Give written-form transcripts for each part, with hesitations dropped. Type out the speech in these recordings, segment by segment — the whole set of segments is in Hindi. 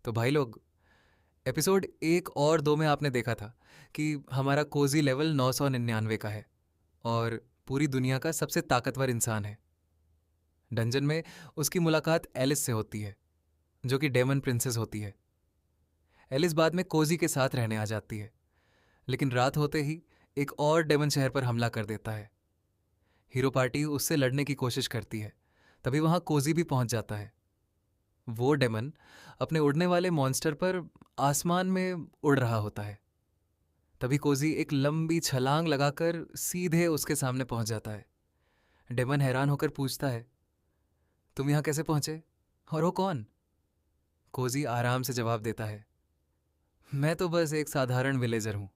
तो भाई लोग, एपिसोड 1 और 2 में आपने देखा था कि हमारा कोजी लेवल 999 का है और पूरी दुनिया का सबसे ताकतवर इंसान है। डंजन में उसकी मुलाकात एलिस से होती है, जो कि डेमन प्रिंसेस होती है। एलिस बाद में कोजी के साथ रहने आ जाती है, लेकिन रात होते ही एक और डेमन शहर पर हमला कर देता है। हीरो पार्टी उससे लड़ने की कोशिश करती है, तभी वहां कोजी भी पहुंच जाता है। वो डेमन अपने उड़ने वाले मॉन्स्टर पर आसमान में उड़ रहा होता है। तभी कोजी एक लंबी छलांग लगाकर सीधे उसके सामने पहुंच जाता है। डेमन हैरान होकर पूछता है, तुम यहां कैसे पहुंचे और हो कौन? कोजी आराम से जवाब देता है, मैं तो बस एक साधारण विलेजर हूं।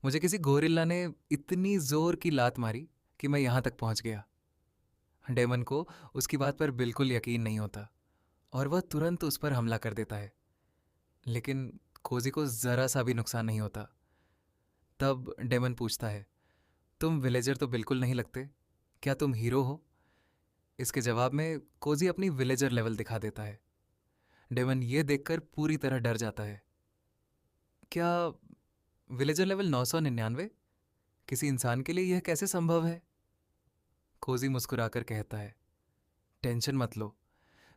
मुझे किसी गोरिल्ला ने इतनी जोर की लात मारी कि मैं यहां तक पहुंच गया। डेमन को उसकी बात पर बिल्कुल यकीन नहीं होता और वह तुरंत उस पर हमला कर देता है, लेकिन कोजी को जरा सा भी नुकसान नहीं होता। तब डेमन पूछता है, तुम विलेजर तो बिल्कुल नहीं लगते, क्या तुम हीरो हो? इसके जवाब में कोजी अपनी विलेजर लेवल दिखा देता है। डेमन ये देखकर पूरी तरह डर जाता है। क्या विलेजर लेवल 999? किसी इंसान के लिए यह कैसे संभव है? कोजी मुस्कुराकर कहता है, टेंशन मत लो,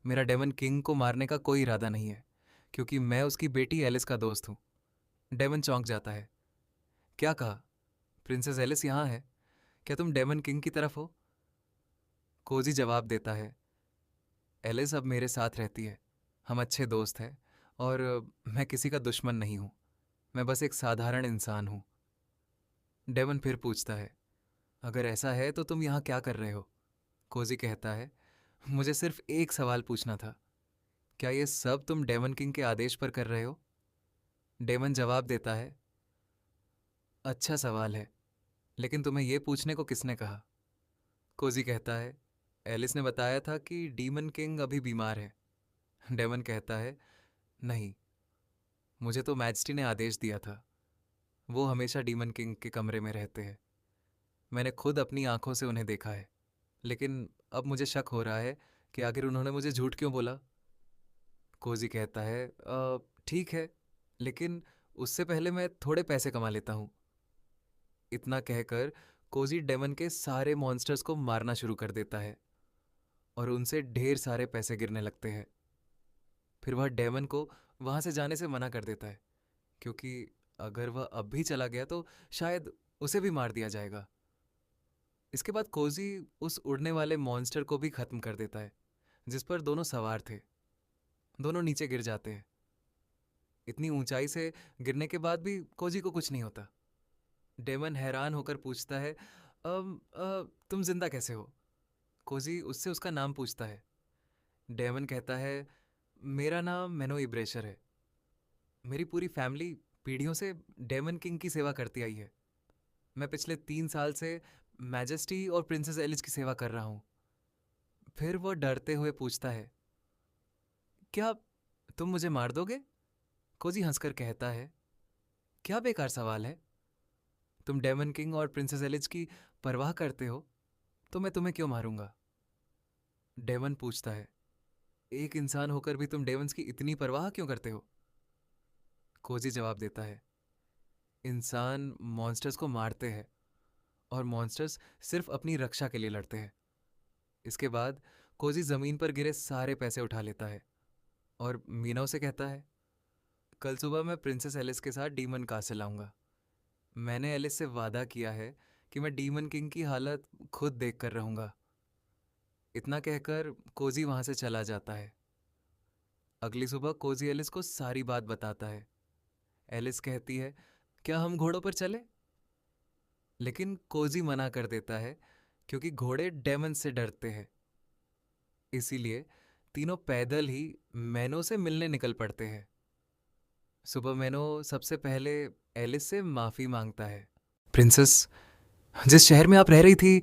मेरा डेमन किंग को मारने का कोई इरादा नहीं है, क्योंकि मैं उसकी बेटी एलिस का दोस्त हूँ। डेमन चौंक जाता है। क्या कहा? प्रिंसेस एलिस यहाँ है? क्या तुम डेमन किंग की तरफ हो? कोजी जवाब देता है, एलिस अब मेरे साथ रहती है, हम अच्छे दोस्त हैं और मैं किसी का दुश्मन नहीं हूँ, मैं बस एक साधारण इंसान हूँ। डेमन फिर पूछता है, अगर ऐसा है तो तुम यहाँ क्या कर रहे हो? कोजी कहता है, मुझे सिर्फ एक सवाल पूछना था, क्या ये सब तुम डेमन किंग के आदेश पर कर रहे हो? डेमन जवाब देता है, अच्छा सवाल है, लेकिन तुम्हें ये पूछने को किसने कहा? कोजी कहता है, एलिस ने बताया था कि डीमन किंग अभी बीमार है। डेमन कहता है, नहीं, मुझे तो मैजेस्टी ने आदेश दिया था, वो हमेशा डीमन किंग के कमरे में रहते हैं, मैंने खुद अपनी आंखों से उन्हें देखा है, लेकिन अब मुझे शक हो रहा है कि आखिर उन्होंने मुझे झूठ क्यों बोला?" कोजी कहता है, ठीक है, लेकिन उससे पहले मैं थोड़े पैसे कमा लेता हूँ।" इतना कहकर कोजी डेमन के सारे मॉन्स्टर्स को मारना शुरू कर देता है और उनसे ढेर सारे पैसे गिरने लगते हैं। फिर वह डेमन को वहां से जाने से मना कर देता है, क्योंकि अगर वह अब भी चला गया तो शायद उसे भी मार दिया जाएगा। इसके बाद कोजी उस उड़ने वाले मॉन्स्टर को भी खत्म कर देता है जिस पर दोनों सवार थे। दोनों नीचे गिर जाते हैं। इतनी ऊंचाई से गिरने के बाद भी कोजी को कुछ नहीं होता। डेमन हैरान होकर पूछता है, तुम जिंदा कैसे हो?" कोजी उससे उसका नाम पूछता है। डेमन कहता है, मेरा नाम मेनो इब्रेशर है, मेरी पूरी फैमिली पीढ़ियों से डेमन किंग की सेवा करती आई है। मैं पिछले 3 साल से मैजेस्टी और प्रिंसेस एलिस की सेवा कर रहा हूँ। फिर वो डरते हुए पूछता है, क्या तुम मुझे मार दोगे? कोजी हंसकर कहता है, क्या बेकार सवाल है, तुम डेमन किंग और प्रिंसेस एलिस की परवाह करते हो तो मैं तुम्हें क्यों मारूंगा? डेमन पूछता है, एक इंसान होकर भी तुम डेमन्स की इतनी परवाह क्यों करते हो? कोजी जवाब देता है, इंसान मॉन्स्टर्स को मारते हैं और मॉन्स्टर्स सिर्फ अपनी रक्षा के लिए लड़ते हैं। इसके बाद कोजी जमीन पर गिरे सारे पैसे उठा लेता है और मीना से कहता है, कल सुबह मैं प्रिंसेस एलिस के साथ डीमन कासल आऊंगा। मैंने एलिस से वादा किया है कि मैं डीमन किंग की हालत खुद देख कर रहूंगा। इतना कहकर कोजी वहां से चला जाता है। अगली सुबह कोजी एलिस को सारी बात बताता है। एलिस कहती है, क्या हम घोड़ों पर चले? लेकिन कोजी मना कर देता है, क्योंकि घोड़े डेमन से डरते हैं। इसीलिए तीनों पैदल ही मैनो से मिलने निकल पड़ते हैं। सुबह मैनो सबसे पहले एलिस से माफी मांगता है। प्रिंसेस, जिस शहर में आप रह रही थी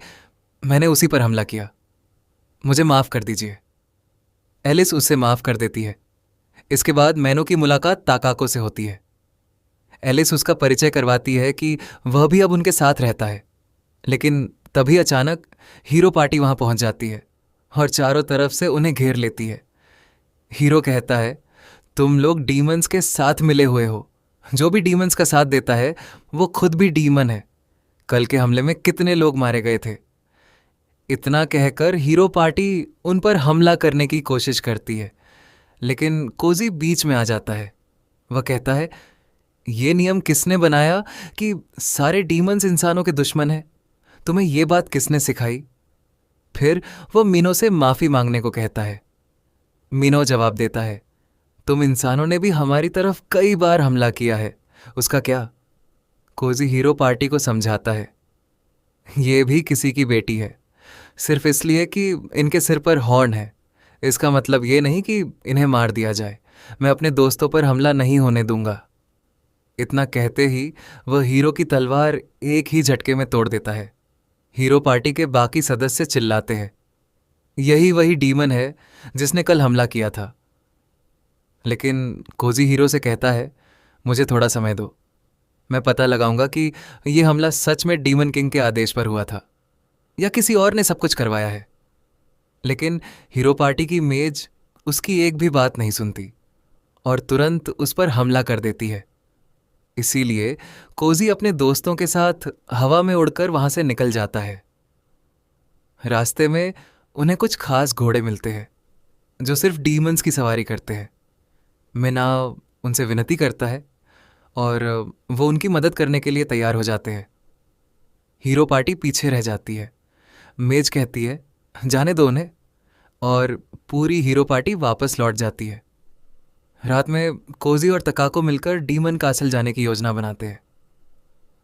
मैंने उसी पर हमला किया, मुझे माफ कर दीजिए। एलिस उसे माफ कर देती है। इसके बाद मैनो की मुलाकात ताकाको से होती है। एलिस उसका परिचय करवाती है कि वह भी अब उनके साथ रहता है, लेकिन तभी अचानक हीरो पार्टी वहां पहुंच जाती है और चारों तरफ से उन्हें घेर लेती है। हीरो कहता है, तुम लोग डीमंस के साथ मिले हुए हो। जो भी डीमंस का साथ देता है वो खुद भी डीमन है। कल के हमले में कितने लोग मारे गए थे। इतना कहकर हीरो पार्टी उन पर हमला करने की कोशिश करती है, लेकिन कोजी बीच में आ जाता है। वह कहता है, ये नियम किसने बनाया कि सारे डीमंस इंसानों के दुश्मन हैं? तुम्हें ये बात किसने सिखाई? फिर वो मीनो से माफी मांगने को कहता है। मीनो जवाब देता है, तुम इंसानों ने भी हमारी तरफ कई बार हमला किया है, उसका क्या? कोजी हीरो पार्टी को समझाता है, ये भी किसी की बेटी है। सिर्फ इसलिए कि इनके सिर पर हॉर्न है, इसका मतलब ये नहीं कि इन्हें मार दिया जाए। मैं अपने दोस्तों पर हमला नहीं होने दूंगा। इतना कहते ही वह हीरो की तलवार एक ही झटके में तोड़ देता है। हीरो पार्टी के बाकी सदस्य चिल्लाते हैं, यही वही डीमन है जिसने कल हमला किया था। लेकिन कोजी हीरो से कहता है, मुझे थोड़ा समय दो, मैं पता लगाऊंगा कि यह हमला सच में डीमन किंग के आदेश पर हुआ था या किसी और ने सब कुछ करवाया है। लेकिन हीरो पार्टी की मेज उसकी एक भी बात नहीं सुनती और तुरंत उस पर हमला कर देती है। इसीलिए कोजी अपने दोस्तों के साथ हवा में उड़कर वहां से निकल जाता है। रास्ते में उन्हें कुछ खास घोड़े मिलते हैं जो सिर्फ डीमंस की सवारी करते हैं। मिनाव उनसे विनती करता है और वो उनकी मदद करने के लिए तैयार हो जाते हैं। हीरो पार्टी पीछे रह जाती है। मेज कहती है, जाने दो उन्हें, और पूरी हीरो पार्टी वापस लौट जाती है। रात में कोजी और तकाको मिलकर डीमन कासल जाने की योजना बनाते हैं।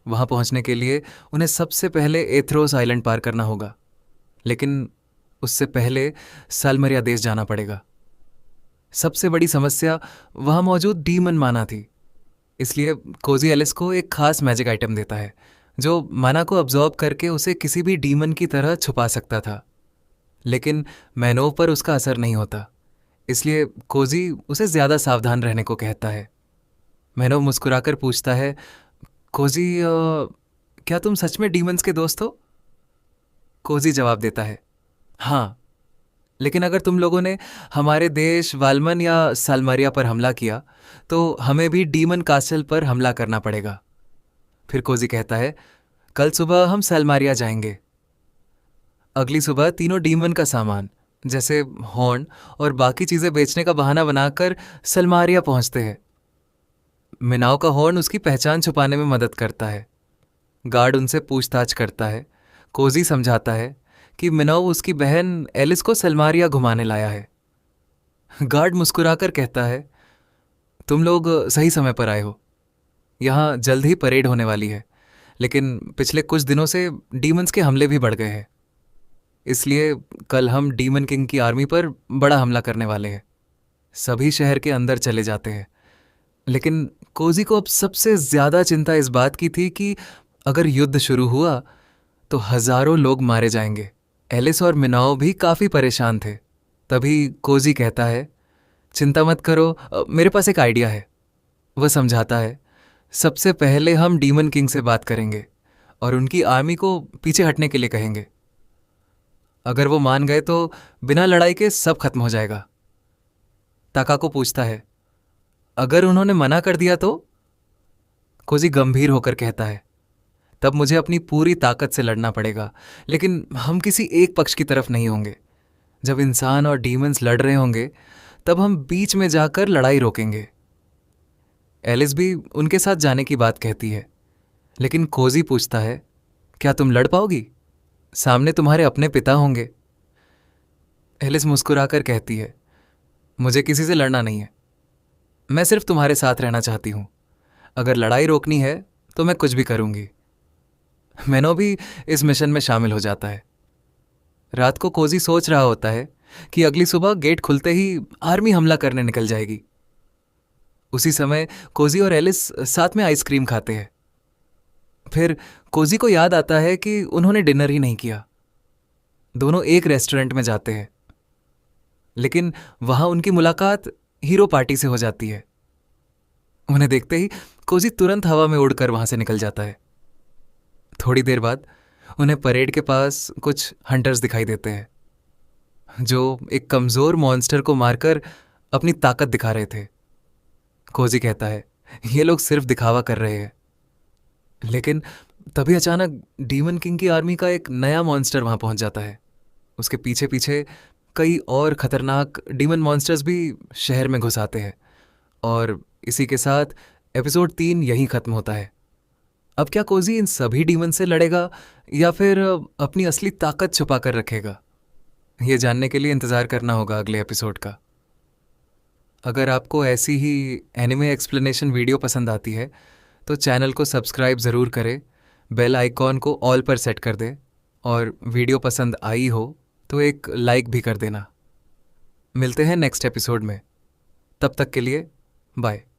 वहां पहुंचने के लिए उन्हें सबसे पहले एथरोस आइलैंड पार करना होगा, लेकिन उससे पहले सालमरिया देश जाना पड़ेगा। सबसे बड़ी समस्या वहां मौजूद डीमन माना थी। इसलिए कोजी एलिस को एक खास मैजिक आइटम देता है जो माना को अब्जॉर्ब करके उसे किसी भी डीमन की तरह छुपा सकता था। लेकिन मैनोव पर उसका असर नहीं होता, इसलिए कोजी उसे ज़्यादा सावधान रहने को कहता है। मैनोव मुस्कुराकर पूछता है, कोजी क्या तुम सच में डीमंस के दोस्त हो? कोजी जवाब देता है, हाँ, लेकिन अगर तुम लोगों ने हमारे देश वालमन या सालमरिया पर हमला किया तो हमें भी डीमन कासल पर हमला करना पड़ेगा। फिर कोजी कहता है, कल सुबह हम सालमरिया जाएंगे। अगली सुबह तीनों डीमन का सामान जैसे हॉर्न और बाकी चीज़ें बेचने का बहाना बनाकर सलमारिया पहुंचते हैं। मिनाव का हॉर्न उसकी पहचान छुपाने में मदद करता है। गार्ड उनसे पूछताछ करता है। कोजी समझाता है कि मिनाव उसकी बहन एलिस को सलमारिया घुमाने लाया है। गार्ड मुस्कुराकर कहता है, तुम लोग सही समय पर आए हो। यहाँ जल्द ही परेड होने वाली है, लेकिन पिछले कुछ दिनों से डीमंस के हमले भी बढ़ गए हैं, इसलिए कल हम डीमन किंग की आर्मी पर बड़ा हमला करने वाले हैं। सभी शहर के अंदर चले जाते हैं, लेकिन कोजी को अब सबसे ज़्यादा चिंता इस बात की थी कि अगर युद्ध शुरू हुआ तो हजारों लोग मारे जाएंगे। एलिस और मिनाओ भी काफ़ी परेशान थे। तभी कोजी कहता है, चिंता मत करो, मेरे पास एक आइडिया है। वह समझाता है, सबसे पहले हम डीमन किंग से बात करेंगे और उनकी आर्मी को पीछे हटने के लिए कहेंगे। अगर वो मान गए तो बिना लड़ाई के सब खत्म हो जाएगा। ताकाको पूछता है, अगर उन्होंने मना कर दिया तो? कोजी गंभीर होकर कहता है, तब मुझे अपनी पूरी ताकत से लड़ना पड़ेगा, लेकिन हम किसी एक पक्ष की तरफ नहीं होंगे। जब इंसान और डीमंस लड़ रहे होंगे तब हम बीच में जाकर लड़ाई रोकेंगे। एलिस भी उनके साथ जाने की बात कहती है, लेकिन कोजी पूछता है, क्या तुम लड़ पाओगी? सामने तुम्हारे अपने पिता होंगे। एलिस मुस्कुराकर कहती है, मुझे किसी से लड़ना नहीं है, मैं सिर्फ तुम्हारे साथ रहना चाहती हूँ। अगर लड़ाई रोकनी है तो मैं कुछ भी करूँगी। मैनो भी इस मिशन में शामिल हो जाता है। रात को कोजी सोच रहा होता है कि अगली सुबह गेट खुलते ही आर्मी हमला करने निकल जाएगी। उसी समय कोजी और एलिस साथ में आइसक्रीम खाते हैं। फिर कोजी को याद आता है कि उन्होंने डिनर ही नहीं किया। दोनों एक रेस्टोरेंट में जाते हैं, लेकिन वहां उनकी मुलाकात हीरो पार्टी से हो जाती है। उन्हें देखते ही कोजी तुरंत हवा में उड़कर वहां से निकल जाता है। थोड़ी देर बाद उन्हें परेड के पास कुछ हंटर्स दिखाई देते हैं जो एक कमजोर मॉन्स्टर को मारकर अपनी ताकत दिखा रहे थे। कोजी कहता है ये लोग सिर्फ दिखावा कर रहे हैं। लेकिन तभी अचानक डीमन किंग की आर्मी का एक नया मॉन्स्टर वहां पहुंच जाता है। उसके पीछे पीछे कई और खतरनाक डीमन मॉन्स्टर्स भी शहर में घुस आते हैं। और इसी के साथ एपिसोड 3 यहीं खत्म होता है। अब क्या कोजी इन सभी डीमन से लड़ेगा या फिर अपनी असली ताकत छुपा कर रखेगा? ये जानने के लिए इंतज़ार करना होगा अगले एपिसोड का। अगर आपको ऐसी ही एनिमे एक्सप्लेनेशन वीडियो पसंद आती है तो चैनल को सब्सक्राइब ज़रूर करें, बेल आइकॉन को ऑल पर सेट कर दें, और वीडियो पसंद आई हो तो एक लाइक भी कर देना। मिलते हैं नेक्स्ट एपिसोड में, तब तक के लिए बाय।